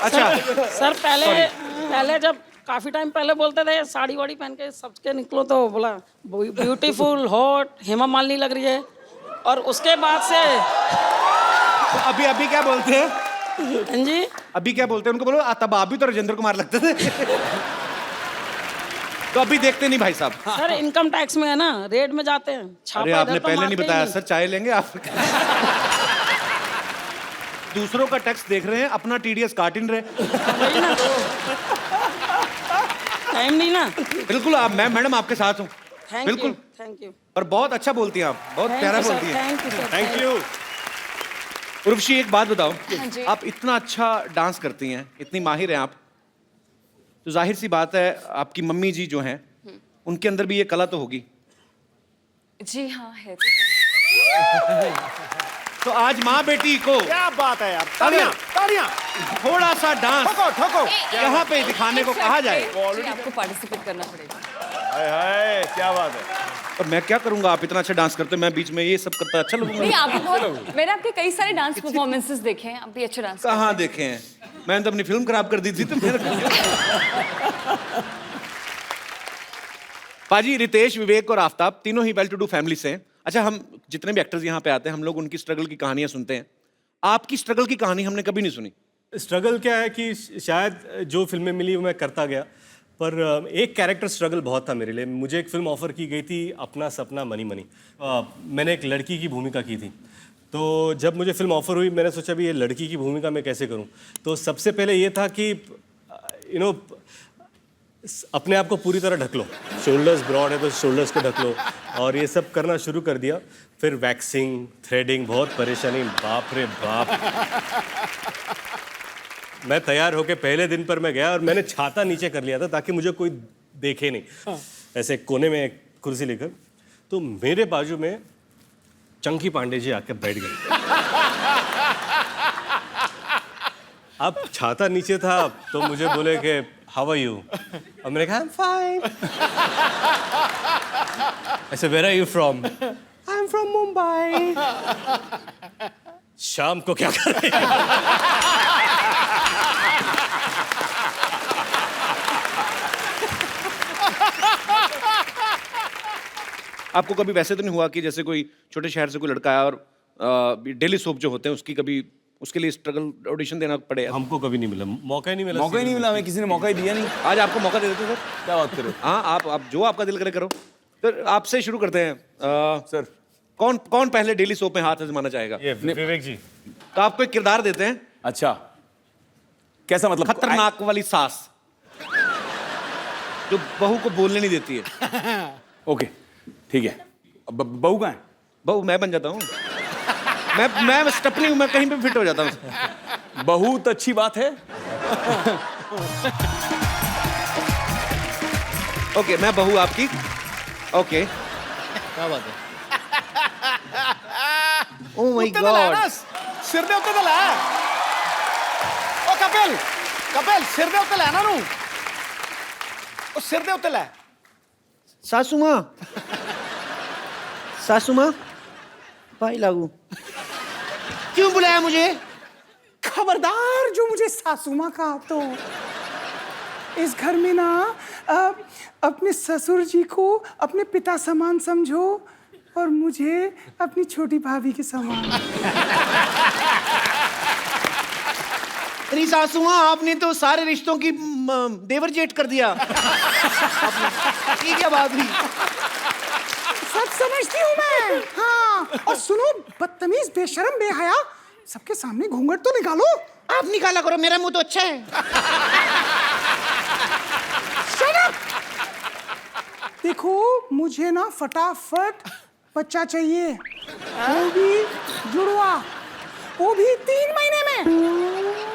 अच्छा सर पहले जब काफी टाइम पहले बोलते थे साड़ी वाड़ी पहन के सबके निकलो तो बोला ब्यूटीफुल हॉट हेमा मालिनी लग रही है, और उसके बाद से तो अभी क्या बोलते हैं? हाँ जी अभी क्या बोलते हैं उनको? बोलो तब आप भी तो राजेंद्र कुमार लगते थे। तो अभी देखते नहीं भाई साहब? सर इनकम टैक्स में है ना, रेड में जाते हैं। छापा अरे इधर आपने तो पहले नहीं मारते ही बताया सर, चाय लेंगे आप? दूसरों का टैक्स देख रहे हैं, अपना टीडीएस काट ही नहीं रहे। वही ना, टाइम नहीं ना। बिल्कुल आप, मैं मैडम आपके साथ हूँ। बिल्कुल। Thank you. और बहुत अच्छा बोलती हैं आप, बहुत प्यारा बोलती हैं। Thank you sir. Thank you. Urvashi एक बात बताओ, हाँ जी। आप इतना अच्छा डांस करती हैं, इतनी माहिर हैं आप, तो जाहिर सी बात है आपकी मम्मी जी जो हैं उनके अंदर भी ये कला तो होगी। जी हाँ है। तो आज माँ बेटी को क्या बात है यार, तालियां तालियां। थोड़ा सा डांस ठोको ठोको। यहाँ पे दिखाने को कहा जाए जी, आपको पार्टिसिपेट करना पड़ेगा। हाय हाय क्या बात है। तो मैं क्या करूंगा? आप इतना अच्छा डांस करते हैं, मैं बीच में ये सब करता अच्छा लगूंगा? नहीं, आप भी बहुत, मैंने आपके कई सारे डांस परफॉर्मेंसेस देखे हैं, आप भी अच्छा डांस कहाँ देखे हैं? मैंने तो अपनी फिल्म खराब कर दी थी तो पाजी, रितेश, विवेक और आफ्ताब तीनों ही वेल टू डू फैमिली से हैं। अच्छा, हम जितने भी एक्टर्स यहाँ पे आते हैं हम लोग उनकी स्ट्रगल की कहानियां सुनते हैं। आपकी स्ट्रगल की कहानी हमने कभी नहीं सुनी। स्ट्रगल क्या है कि शायद जो फिल्में मिली वो मैं करता गया, पर एक कैरेक्टर स्ट्रगल बहुत था मेरे लिए। मुझे एक फिल्म ऑफर की गई थी, अपना सपना मनी मनी। मैंने एक लड़की की भूमिका की थी, तो जब मुझे फिल्म ऑफर हुई मैंने सोचा भी ये लड़की की भूमिका मैं कैसे करूं। तो सबसे पहले ये था कि अपने आप को पूरी तरह ढक लो, शोल्डर्स ब्रॉड है तो शोल्डर्स को ढक लो, और ये सब करना शुरू कर दिया। फिर वैक्सिंग, थ्रेडिंग, बहुत परेशानी, बाप रे बाप। मैं तैयार होके पहले दिन पर मैं गया और मैंने छाता नीचे कर लिया था ताकि मुझे कोई देखे नहीं, ऐसे कोने में एक कुर्सी लेकर। तो मेरे बाजू में चंकी पांडे जी आके बैठ गए। अब छाता नीचे था तो मुझे बोले कि हाउ आर यू, और मैंने कहा आई एम फाइन। ऐसे where are you from? I am from Mumbai. शाम को क्या कर रहे हैं? आपको कभी वैसे तो नहीं हुआ कि जैसे कोई छोटे शहर से कोई लड़का आया और डेली सोप जो होते हैं उसकी कभी उसके लिए स्ट्रगल ऑडिशन देना पड़े? हमको कभी नहीं मिला, मौका ही नहीं मिला। मौका ही नहीं मिला, हमें किसी ने मौका ही दिया नहीं। आज आपको मौका दे देते सर। क्या बात करो। हाँ, आप जो आपका दिल करे करो। तो आपसे शुरू करते हैं। सर कौन पहले डेली सोप में हाथ आजमाना चाहेगा? ये विवेक जी। तो आपको एक किरदार देते हैं। अच्छा, कैसा मतलब? खतरनाक वाली सास जो बहू को बोलने नहीं देती है। ओके ठीक है। अब बहू कहाँ है? बहू मैं बन जाता हूँ। मैं स्टपनी हूँ, मैं कहीं पे फिट हो जाता हूँ। बहुत अच्छी बात है। ओके, मैं बहू आपकी। ओके, क्या बात है? ओह माय गॉड, सिर दे उत्ते तो लै। ओ कपिल सिर दे उत्ते लै ना नू। ओ सिर दे उत्ते लै। सासू माँ भाई लागू क्यों बुलाया मुझे? खबरदार जो मुझे सासू माँ कहा तो इस घर में ना अपने ससुर जी को अपने पिता समान समझो और मुझे अपनी छोटी भाभी के समान। अरे सासू माँ, आपने तो सारे रिश्तों की देवर जेट कर दिया। ये क्या बात हुई? सब समझती हूँ मैं। हाँ, और सुनो बदतमीज, बेशरम, बेहया, सबके सामने घूंघट तो निकालो। आप निकाला करो, मेरा मुंह तो अच्छा है। Shut up! देखो मुझे ना फटाफट बच्चा चाहिए, वो भी जुड़वा, वो भी 3 महीने में।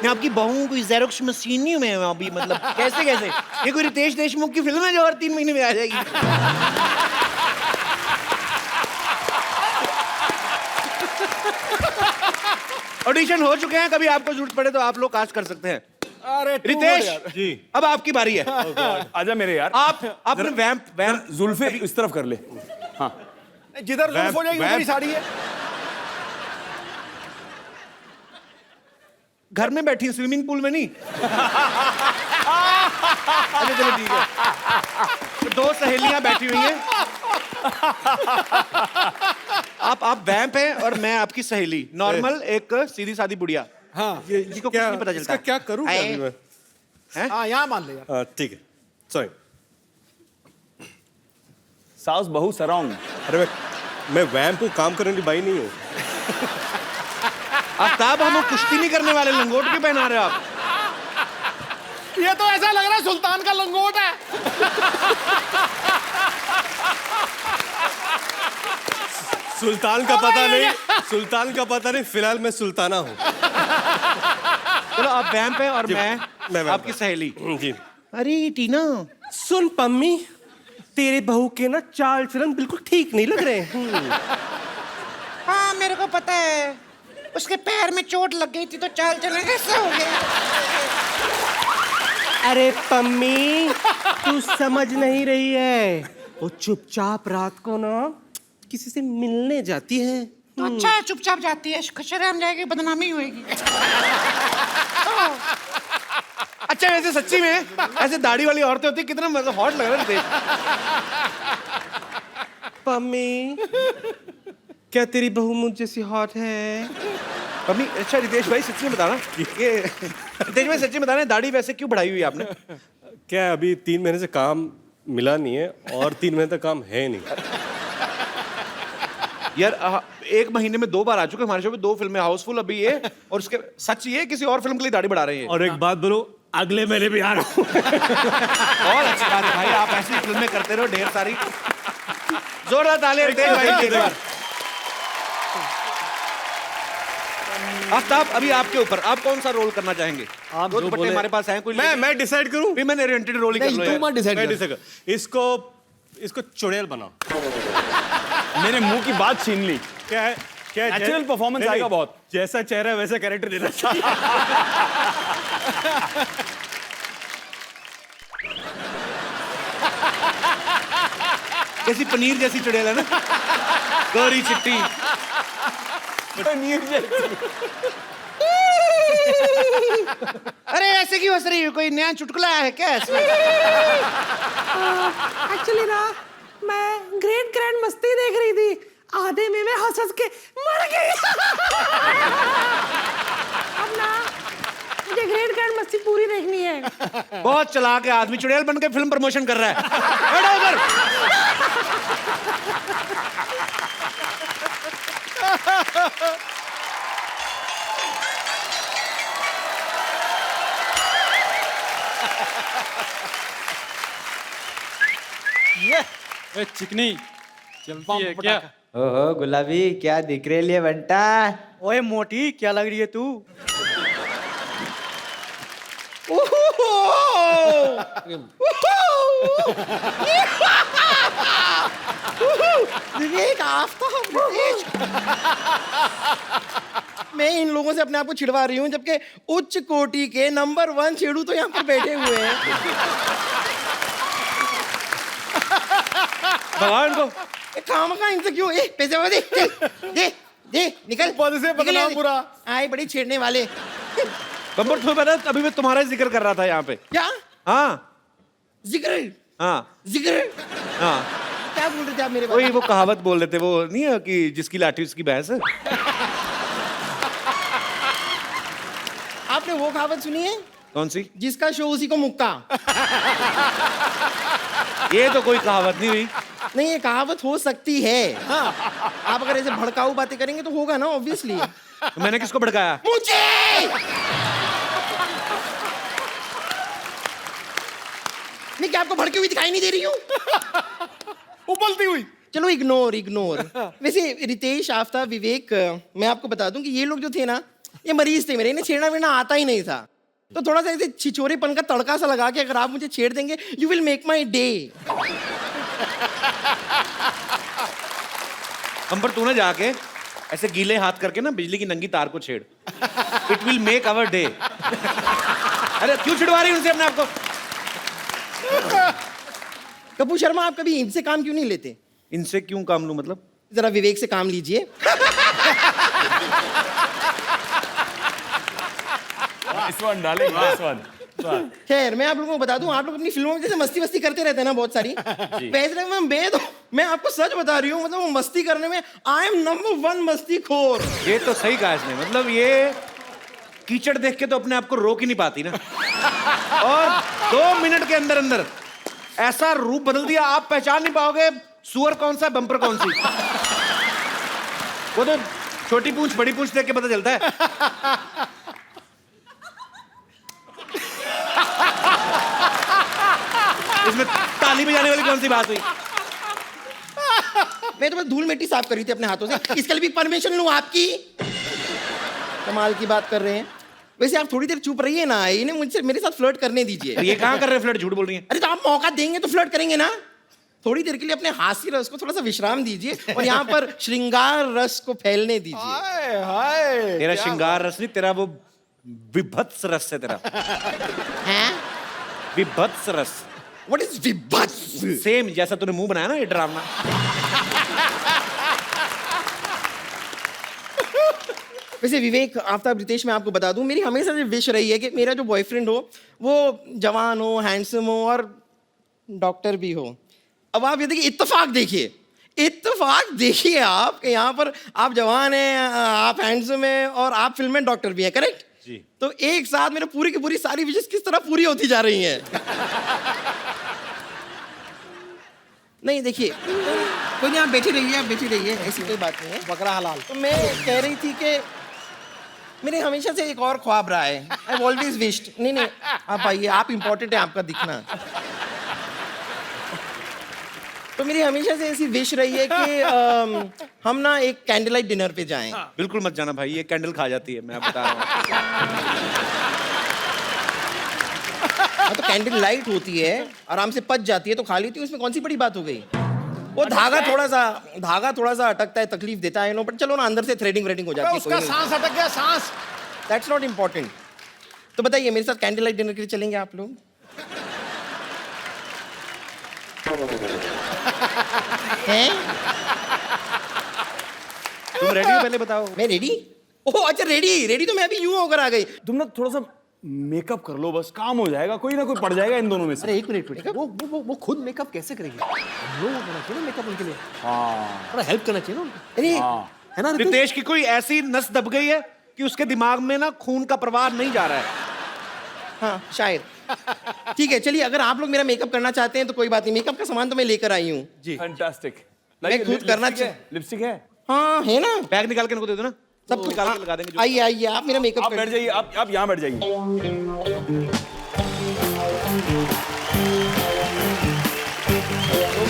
मैं आपकी बहू कोई जेरोक्स मशीन नहीं हूं मैं अभी, मतलब कैसे कैसे, ये कोई रितेश देशमुख की फिल्म है जो और 3 महीने में आ जाएगी। ऑडिशन हो चुके हैं, कभी आपको जरूरत पड़े तो आप लोग कास्ट कर सकते हैं। अरे रितेश जी, अब आपकी बारी है। आजा मेरे यार। आपने वैम्प जुल्फे इस तरफ कर ले। हाँ, जिधर जुल्फ हो जाएगी उधर ही साड़ी है। घर में बैठी स्विमिंग पूल में नहीं। अच्छा चलो ठीक है, 2 सहेलियां बैठी हुई हैं। आप वैम्प हैं और मैं आपकी सहेली, नॉर्मल एक सीधी सादी बुढ़िया। हाँ, जिसको कुछ नहीं पता चलता। क्या करूं क्या अभी मैं? हाँ यहाँ मान ले यार। ठीक है, सॉरी। साउस बहु सराउंड। अरे मैं वैम्प को काम करने की बाई नहीं हूँ। आफ्ताब, हम कुश्ती नहीं करने वाले, लंगोट क्यों पहना रहे हो आप? ये तो ऐसा लग रहा है सुल्तान का लंगोट है। सुल्तान का पता नहीं, सुल्तान का पता नहीं, फिलहाल मैं सुल्ताना हूँ। चलो आप वैम्प हैं और मैं आपकी सहेली। जी। अरे टीना, सुन पम्मी, तेरे बहू के ना चाल चलन बिल्कुल ठीक नहीं लग रहे। हाँ मेरे को पता है, उसके पैर में चोट लग गई थी तो चाल चलन कैसे हो गया। अरे पम्मी, तू समझ नहीं रही है, वो चुपचाप रात को ना किसी से मिलने जाती है। तो अच्छा है, चुपचाप जाती है, शर्म जाएगी, बदनामी होएगी। अच्छा वैसे सच्ची में ऐसे दाढ़ी वाली औरतें होती, कितना मतलब हॉट लग रहा है। पम्मी, क्या तेरी बहू मुझ जैसी हॉट है? पम्मी, अच्छा रितेश भाई सच्ची में बताना, ये रितेश भाई सच्ची में बताना, दाढ़ी वैसे क्यों बढ़ाई हुई है आपने? क्या अभी 3 महीने से काम मिला नहीं है और 3 महीने तक काम है नहीं। यार 1 महीने में 2 बार आ चुके हमारे शो पे, 2 फिल्में, हाउसफुल अभी ये, और उसके सच ये किसी और फिल्म के लिए दाढ़ी बढ़ा रहे हैं। और एक बात बोलो, अगले महीने भी आ रहा हूँ। और अच्छी बात है भाई, आप ऐसी फिल्में करते रहो ढेर सारी। जोरदार तालियां रितेश भाई के लिए। आफ्ताब, अभी आपके ऊपर, आप कौन सा रोल करना चाहेंगे? आप जो जो दुपट्टे बोले, हमारे पास हैं, कोई मैं डिसाइड करूं? भी मैंने ओरिएंटेड रोल ही कर लो यार। मैं डिसाइड कर। इसको चुड़ैल बनाओ। मेरे मुंह की बात छीन ली। क्या है? क्या है? नेचुरल परफॉर्मेंस आएगा बहुत। जैसा चेहरा वैसा कैरेक्टर देना चाहिए। जैसी पनीर जैसी चुड़ैल है ना, गोरी चिट्टी। पनीर जैसी। अरे ऐसे क्यों हंस रही हो, कोई नया चुटकुला है क्या इसमें? एक्चुअली ना मैं ग्रेट ग्रैंड मस्ती देख रही थी, आधे में मैं हंस हंस के मर गई। अब ना मुझे ग्रेट ग्रैंड मस्ती पूरी देखनी है। बहुत चालाक है आदमी, चुड़ैल बन के फिल्म प्रमोशन कर रहा है। बैठो उधर। ए चिकनी चलती है क्या? ओहो गुलाबी, क्या दिख रही है बंटा? ओए मोटी, क्या लग रही है तू? विवेक, आफ्ताब, विवेक। मैं इन लोगों से अपने आप को छिड़वा रही हूँ, जबकि उच्च कोटि के नंबर 1 छेड़ू तो यहाँ पर बैठे हुए हैं। भगवान को काम का इनसे क्यों? पैसे वाले दे, दे, दे, निकल। पद से बदनाम पूरा। आए बड़ी छेड़ने वाले। बम्बर, तुम्हें पता है, अभी मैं तुम्हारा ही जिक्र कर रहा था यहाँ पे। क्या? हाँ जिक्र? हाँ जिक्र? हाँ। क्या बोल रहे थे आप मेरे वही बारे वो कहावत बोल रहे थे, वो नहीं है कि जिसकी लाठी उसकी भैंस। आपने वो कहावत सुनी है? कौन सी? जिसका शो उसी को मुक्का। ये तो कोई कहावत नहीं हुई। नहीं, ये कहावत हो सकती है। हाँ, आप अगर ऐसे भड़काऊ बातें करेंगे तो होगा ना, ऑब्वियसली। तो मैंने किसको भड़काया? मुझे। नहीं, क्या आपको भड़की हुई दिखाई नहीं दे रही हूँ? उबलती हुई। चलो इग्नोर इग्नोर। वैसे रितेश, आफ्ताब, विवेक, मैं आपको बता दूं कि ये लोग जो थे ना, ये मरीज थे मेरे, इन्हें छेड़ना वेड़ना आता ही नहीं था। तो थोड़ा सा ऐसे छिछोरेपन का तड़का सा लगा के अगर आप मुझे छेड़ देंगे, you will make my day. हम पर तू ना जाके ऐसे गीले हाथ करके ना बिजली की नंगी तार को छेड़, it will make our day. अरे क्यों छिड़वा रही उनसे अपने आप को? कपूर शर्मा, आप कभी इनसे काम क्यों नहीं लेते? इनसे क्यों काम लूं मतलब? जरा विवेक से काम लीजिए। खैर, मैं आप लोगों को बता दूं, आप लोग अपनी फिल्मों में जैसे मस्ती वस्ती करते रहते हैं ना बहुत सारी, वैसे मैं आपको सच बता रही हूँ, मतलब वो मस्ती करने में आई एम नंबर 1 मस्तीखोर। ये तो सही कहा इसने, मतलब ये कीचड़ देख के तो अपने आप को रोक ही नहीं पाती ना, और 2 मिनट के अंदर अंदर ऐसा रूप बदल दिया, आप पहचान नहीं पाओगे सुअर कौन सा बम्पर कौन सी। वो तो छोटी पूंछ बड़ी पूंछ देख के पता चलता है। इसमें ताली बजाने वाली कौन सी बात हुई? मैं तो बस धूल मिट्टी साफ करी थी अपने हाथों से, इसके लिए भी परमिशन लूं आपकी? कमाल की बात कर रहे हैं। वैसे आप थोड़ी देर चुप रहिए ना, इन्हें मुझसे मेरे साथ फ्लर्ट करने दीजिए। ये कहाँ कर रहे हैं फ्लर्ट? झूठ बोल रही है। अरे तो आप मौका देंगे तो फ्लर्ट करेंगे ना। थोड़ी देर के लिए अपने हास्य रस को थोड़ा सा विश्राम दीजिए और यहाँ पर श्रृंगार रस को फैलने दीजिए। तेरा श्रृंगार रस नहीं, तेरा वो विभत्स रस है तेरा। हैं? विभत्स रस। What is विभत्स? सेम जैसा तूने मुंह बनाया ना ये ड्रामा। वैसे विवेक, आफ्ताब, रितेश, मैं आपको बता दूं, मेरी हमेशा से विश रही है कि मेरा जो बॉयफ्रेंड हो वो जवान हो, हैंडसम हो और डॉक्टर भी हो। अब आप ये देखिए, इत्तेफाक देखिए आप कि यहाँ पर आप जवान हैं, आप हैंडसम हैं और आप फिल्म में डॉक्टर भी हैं, करेक्ट? जी। तो एक साथ मेरे पूरी की पूरी सारी विशेष किस तरह पूरी होती जा रही हैं। नहीं देखिए, कोई नहीं, आप बैठी रहिए, ऐसी कोई बात नहीं है। बकरा हलाल। तो मैं कह रही थी कि मेरे हमेशा से एक और ख्वाब रहा है। I've always wished। नहीं, आप आइए, आप इम्पोर्टेंट है, आपका दिखना। तो मेरी हमेशा से ऐसी विश रही है कि हम ना एक कैंडल लाइट डिनर पे जाएं। बिल्कुल मत जाना भाई, ये कैंडल खा जाती है, मैं आप बता रहा हूँ। तो कैंडल लाइट होती है, आराम से पच जाती है तो खा लेती है, उसमें कौन सी बड़ी बात हो गई? वो धागा थोड़ा सा अटकता है, तकलीफ देता है, नो, बट चलो ना, अंदर से थ्रेडिंग हो जाती है। उसका सांस अटक गया, सांस। That's not important. तो बताइए, मेरे साथ कैंडल लाइट डिनर के लिए चलेंगे आप लोग? हैं? तुम रेडी हो? पहले बताओ। मैं रेडी? ओह अच्छा, रेडी तो मैं अभी यूं होकर आ गई। तुम ना थोड़ा सा मेकअप कर लो, बस काम हो जाएगा, कोई ना कोई पड़ जाएगा इन दोनों में से। अरे एक मिनट, वो खुद मेकअप कैसे करेंगे? हम लोग करना चाहिए मेकअप उनके लिए, हाँ, थोड़ा हेल्प करना चाहिए ना उनको। अरे है ना रितेश की कोई ऐसी नस दब गई है कि उसके दिमाग में ना खून का प्रवाह नहीं जा रहा है। हाँ शायद। ठीक है, चलिए, अगर आप लोग मेरा मेकअप करना चाहते हैं तो कोई बात नहीं, मेकअप का सामान तो मैं लेकर आई हूँ जी। फैंटास्टिक। मैं खुद करना लिपस्टिक है? हाँ है ना, बैग निकाल के इनको दे दो ना, सब निकाल के लगा देंगे। आइए आप मेरा मेकअप आप बैठ जाइए, आप यहाँ बैठ जाइए।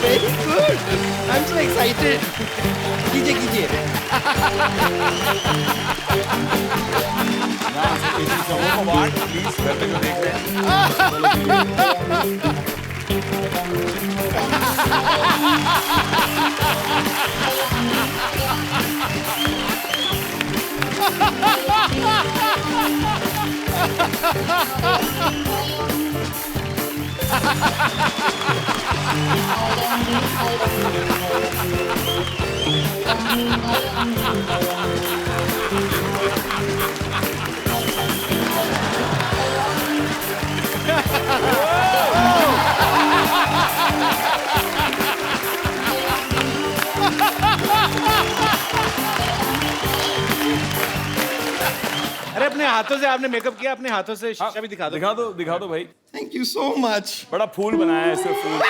Very good, I am so excited. कीजिए। अरे अपने हाथों से आपने मेकअप किया, अपने हाथों से शीशा भी दिखा दो। दिखा दो भाई। Thank you so much. बड़ा फूल बनाया है इससे, फूल।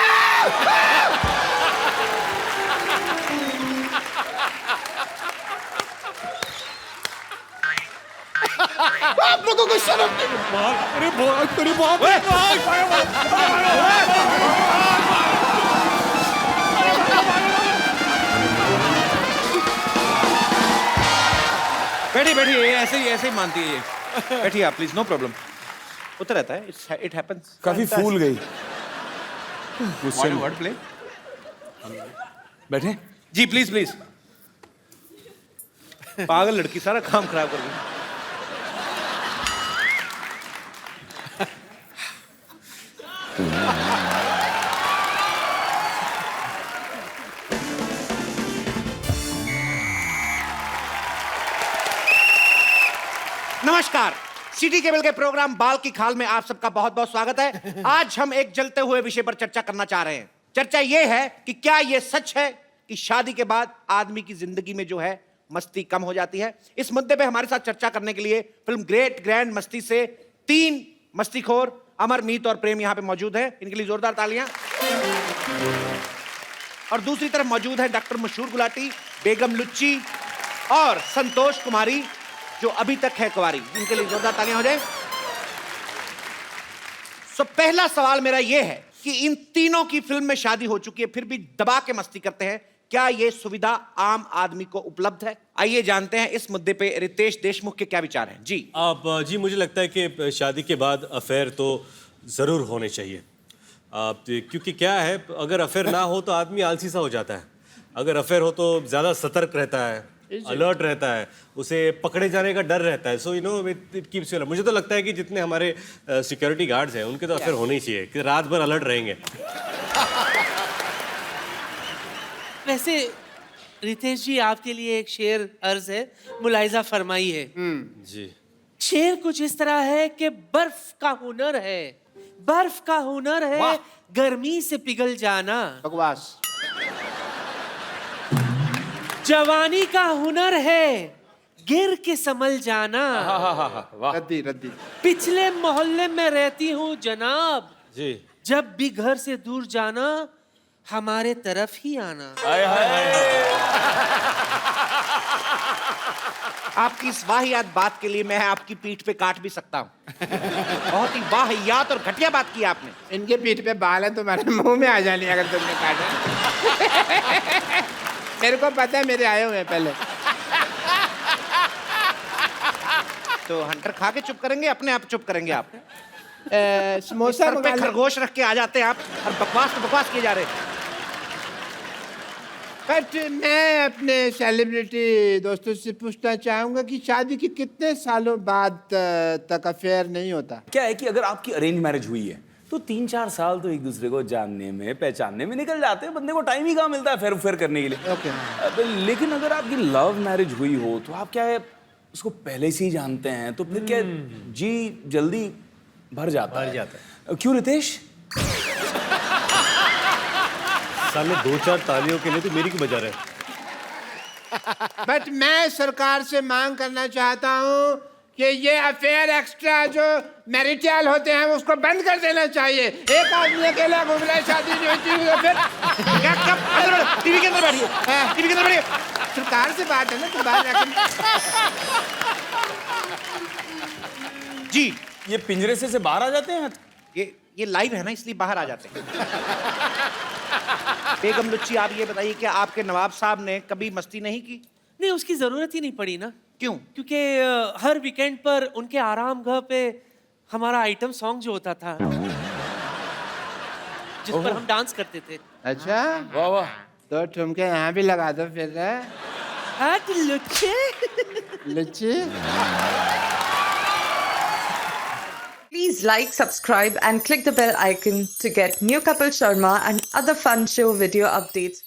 आप लोगों को शर्म नहीं? तेरी बात बैठिए बैठिए, ये ऐसे ही मानती है ये। बैठिए आप प्लीज, नो प्रॉब्लम। होता रहता है, इट हैपेंस। काफी फूल गई। Word play. बैठे जी प्लीज प्लीज। पागल लड़की सारा काम खराब कर गई। नमस्कार, सिटी केबल के प्रोग्राम बाल की खाल में आप सबका बहुत बहुत स्वागत है। आज हम एक जलते हुए विषय पर चर्चा करना चाह रहे हैं। चर्चा ये है कि क्या ये सच है कि शादी के बाद आदमी की जिंदगी में जो है मस्ती कम हो जाती है। इस मुद्दे पे हमारे साथ चर्चा करने के लिए फिल्म ग्रेट ग्रैंड मस्ती से 3 मस्तीखोर अमर, मीत और प्रेम यहाँ पे मौजूद हैं। इनके लिए जोरदार तालियां। और दूसरी तरफ मौजूद है डॉक्टर मशहूर गुलाटी, बेगम लुच्ची और संतोष कुमारी जो अभी तक है कुंवारी। इनके लिए जोरदार तालियां हो जाए। सो पहला सवाल मेरा यह है कि इन तीनों की फिल्म में शादी हो चुकी है, फिर भी दबा के मस्ती करते हैं। क्या यह सुविधा आम आदमी को उपलब्ध है? आइए जानते हैं इस मुद्दे पे रितेश देशमुख के क्या विचार हैं। जी जी, मुझे लगता है कि शादी के बाद अफेयर तो जरूर होने चाहिए। क्योंकि क्या है, अगर अफेयर ना हो तो आदमी आलसी सा हो जाता है। अगर अफेयर हो तो ज्यादा सतर्क रहता है, अलर्ट रहता है, उसे पकड़े जाने का डर रहता है। So you know it keeps you. मुझे तो लगता है कि जितने हमारे सिक्योरिटी गार्ड्स हैं उनके तो अफेयर होने ही चाहिए, कि रात भर अलर्ट रहेंगे। वैसे रितेश जी, आपके लिए एक शेर अर्ज है, मुलाहिजा फरमाई है। जी। शेर कुछ इस तरह है कि बर्फ का हुनर है, बर्फ का हुनर है गर्मी से पिघल जाना। बकवास। जवानी का हुनर है गिर के संभल जाना। रद्दी रद्दी। पिछले मोहल्ले में रहती हूँ जनाब जी, जब भी घर से दूर जाना हमारे तरफ ही आना। आपकी इस वाहियात बात के लिए मैं आपकी पीठ पे काट भी सकता हूँ। बहुत ही वाहियात और घटिया बात की आपने। इनके पीठ पे बाल है, तुम्हारे मुंह में आ जानी अगर तुमने काटा। मेरे को पता है, मेरे आए हुए हैं पहले। तो हंटर खा के चुप करेंगे, अपने आप चुप करेंगे आप? समोसा सर पे खरगोश रख के आ जाते हैं आप, और बकवास तो बकवास किए जा रहे हैं। बट मैं अपने सेलिब्रिटी दोस्तों से पूछना चाहूंगा कि शादी के कितने सालों बाद तक अफेयर नहीं होता? क्या है कि अगर आपकी अरेंज मैरिज हुई है तो 3-4 साल तो एक दूसरे को जानने में, पहचानने में निकल जाते हैं। बंदे को टाइम ही कहाँ मिलता है फेर फेर करने के लिए। लेकिन अगर आपकी लव मैरिज हुई हो तो आप क्या है उसको पहले से ही जानते हैं, तो फिर क्या जी जल्दी भर जाता है। क्यों रितेश? साले 2-4 तालियों के लिए तो मेरी क्यों बजा रहे? बट मैं सरकार से मांग करना चाहता हूँ कि ये अफेयर एक्स्ट्रा जो मैरिटल होते हैं उसको बंद कर देना चाहिए। एक आदमी अकेला घूम रहा है, शादी नहीं होती है, फिर टीवी के अंदर बैठिए, टीवी के अंदर बैठिए। सरकार से बात है ना, तो बाहर जी। ये पिंजरे से बाहर आ जाते हैं? ये लाइव है ना, इसलिए बाहर आ जाते हैं। बेगम लुच्ची, आप ये बताइए कि आपके नवाब साहब ने कभी मस्ती नहीं की? नहीं, उसकी जरूरत ही नहीं पड़ी ना। क्यों? क्योंकि हर वीकेंड पर उनके आराम घर पे हमारा आइटम सॉन्ग जो होता था जिस पर हम डांस करते थे। अच्छा, वाह वाह। तो ठुमके यहाँ भी लगा दो फिर। लुच्चे लुच्ची। Please like, subscribe and click the bell icon to get new Kapil Sharma and other fun show video updates.